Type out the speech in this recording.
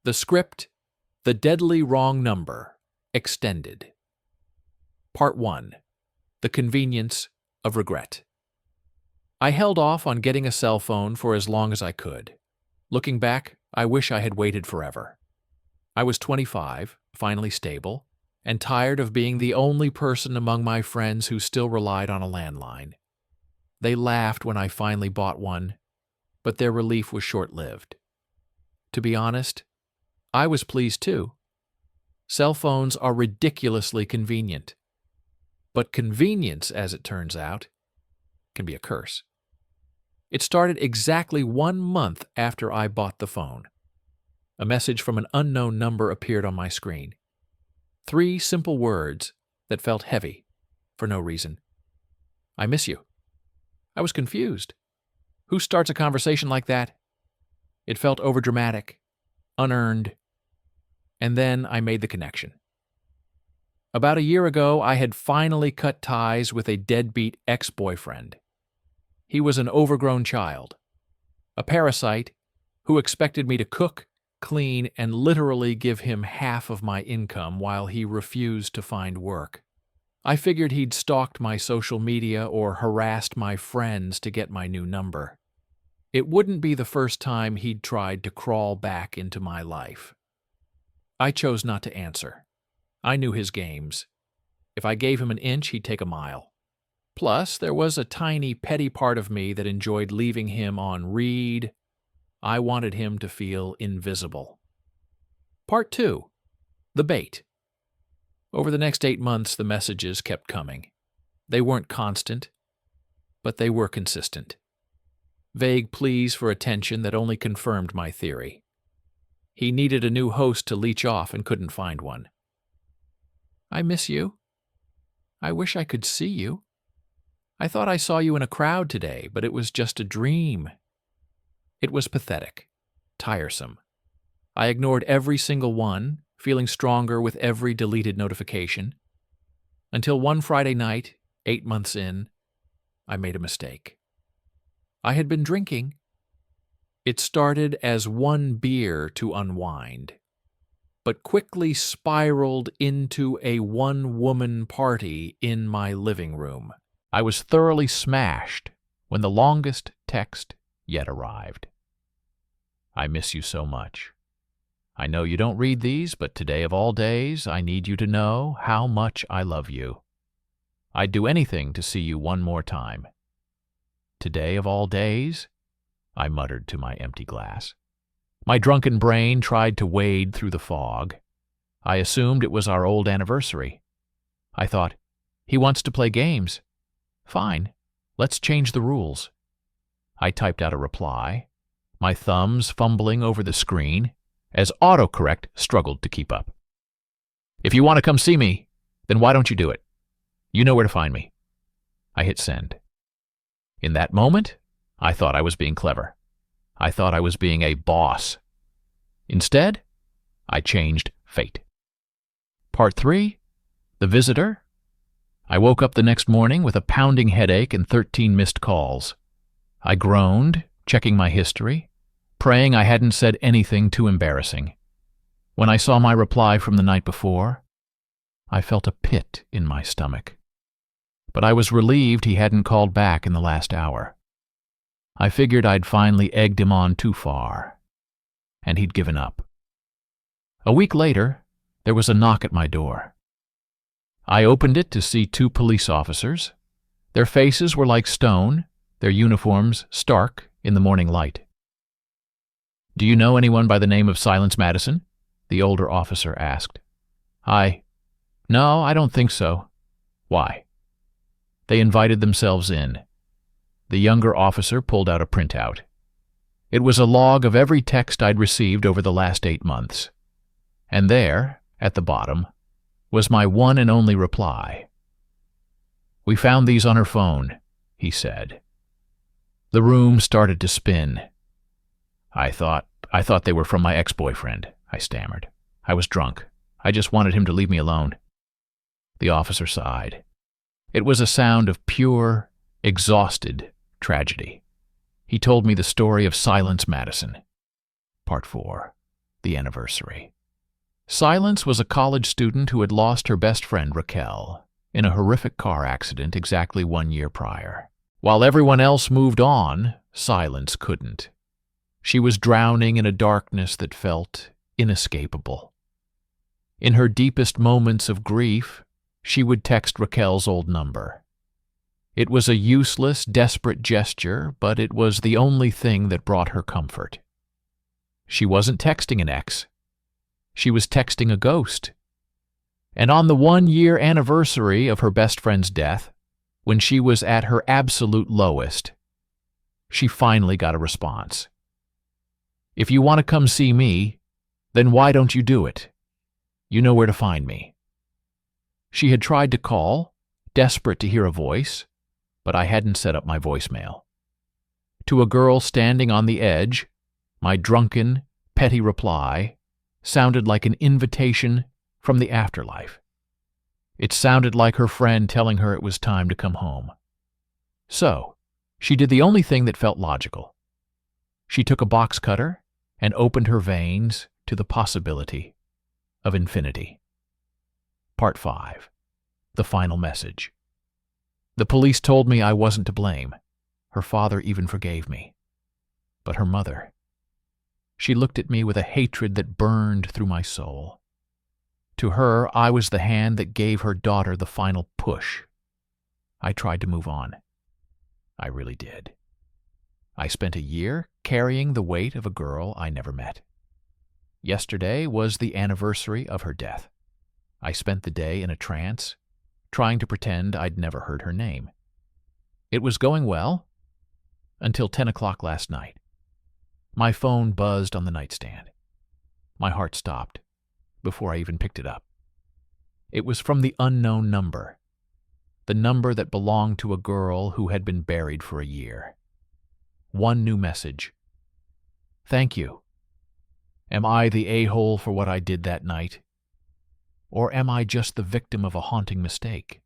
The script, The Deadly Wrong Number, Extended. Part 1. The Convenience of Regret. I held off on getting a cell phone for as long as I could. Looking back, I wish I had waited forever. I was 25, finally stable, and tired of being the only person among my friends who still relied on a landline. They laughed when I finally bought one, but their relief was short-lived. To be honest, I was pleased too. Cell phones are ridiculously convenient. But convenience, as it turns out, can be a curse. It started exactly 1 month after I bought the phone. A message from an unknown number appeared on my screen. 3 simple words that felt heavy for no reason. I miss you. I was confused. Who starts a conversation like that? It felt overdramatic, unearned, and then I made the connection. About a year ago, I had finally cut ties with a deadbeat ex-boyfriend. He was an overgrown child, a parasite who expected me to cook, clean, and literally give him half of my income while he refused to find work. I figured he'd stalked my social media or harassed my friends to get my new number. It wouldn't be the first time he'd tried to crawl back into my life. I chose not to answer. I knew his games. If I gave him an inch, he'd take a mile. Plus, there was a tiny, petty part of me that enjoyed leaving him on read. I wanted him to feel invisible. Part 2. The Bait. Over the next 8 months, the messages kept coming. They weren't constant, but they were consistent. Vague pleas for attention that only confirmed my theory. He needed a new host to leech off and couldn't find one. I miss you. I wish I could see you. I thought I saw you in a crowd today, but it was just a dream. It was pathetic, tiresome. I ignored every single one, feeling stronger with every deleted notification, until one Friday night, 8 months in, I made a mistake. I had been drinking. It started as 1 beer to unwind, but quickly spiraled into a 1-woman party in my living room. I was thoroughly smashed when the longest text yet arrived. I miss you so much. I know you don't read these, but today of all days, I need you to know how much I love you. I'd do anything to see you one more time. Today of all days, I muttered to my empty glass. My drunken brain tried to wade through the fog. I assumed it was our old anniversary. I thought, he wants to play games. Fine, let's change the rules. I typed out a reply, my thumbs fumbling over the screen as autocorrect struggled to keep up. If you want to come see me, then why don't you do it? You know where to find me. I hit send. In that moment, I thought I was being clever. I thought I was being a boss. Instead, I changed fate. Part 3. The Visitor. I woke up the next morning with a pounding headache and 13 missed calls. I groaned, checking my history, praying I hadn't said anything too embarrassing. When I saw my reply from the night before, I felt a pit in my stomach. But I was relieved he hadn't called back in the last hour. I figured I'd finally egged him on too far, and he'd given up. A week later, there was a knock at my door. I opened it to see 2 police officers. Their faces were like stone, their uniforms stark in the morning light. "Do you know anyone by the name of Silence Madison?" the older officer asked. No, I don't think so. Why? They invited themselves in. The younger officer pulled out a printout. It was a log of every text I'd received over the last 8 months. And there, at the bottom, was my one and only reply. "We found these on her phone," he said. The room started to spin. I thought they were from my ex-boyfriend, I stammered. I was drunk. I just wanted him to leave me alone. The officer sighed. It was a sound of pure, exhausted tragedy. He told me the story of Silence Madison. Part 4. The the anniversary. Silence was a college student who had lost her best friend, Raquel, in a horrific car accident exactly 1 year prior. While everyone else moved on, Silence couldn't. She was drowning in a darkness that felt inescapable. In her deepest moments of grief, she would text Raquel's old number. It was a useless, desperate gesture, but it was the only thing that brought her comfort. She wasn't texting an ex. She was texting a ghost. And on the 1 year anniversary of her best friend's death, when she was at her absolute lowest, she finally got a response. "If you want to come see me, then why don't you do it? You know where to find me." She had tried to call, desperate to hear a voice, but I hadn't set up my voicemail. To a girl standing on the edge, my drunken, petty reply sounded like an invitation from the afterlife. It sounded like her friend telling her it was time to come home. So, she did the only thing that felt logical. She took a box cutter and opened her veins to the possibility of infinity. Part 5. The final message. The police told me I wasn't to blame. Her father even forgave me. But her mother, she looked at me with a hatred that burned through my soul. To her, I was the hand that gave her daughter the final push. I tried to move on. I really did. I spent a year carrying the weight of a girl I never met. Yesterday was the anniversary of her death. I spent the day in a trance, trying to pretend I'd never heard her name. It was going well until 10 o'clock last night. My phone buzzed on the nightstand. My heart stopped before I even picked it up. It was from the unknown number, the number that belonged to a girl who had been buried for a year. One new message. "Thank you. Am I the a-hole for what I did that night? Or am I just the victim of a haunting mistake?"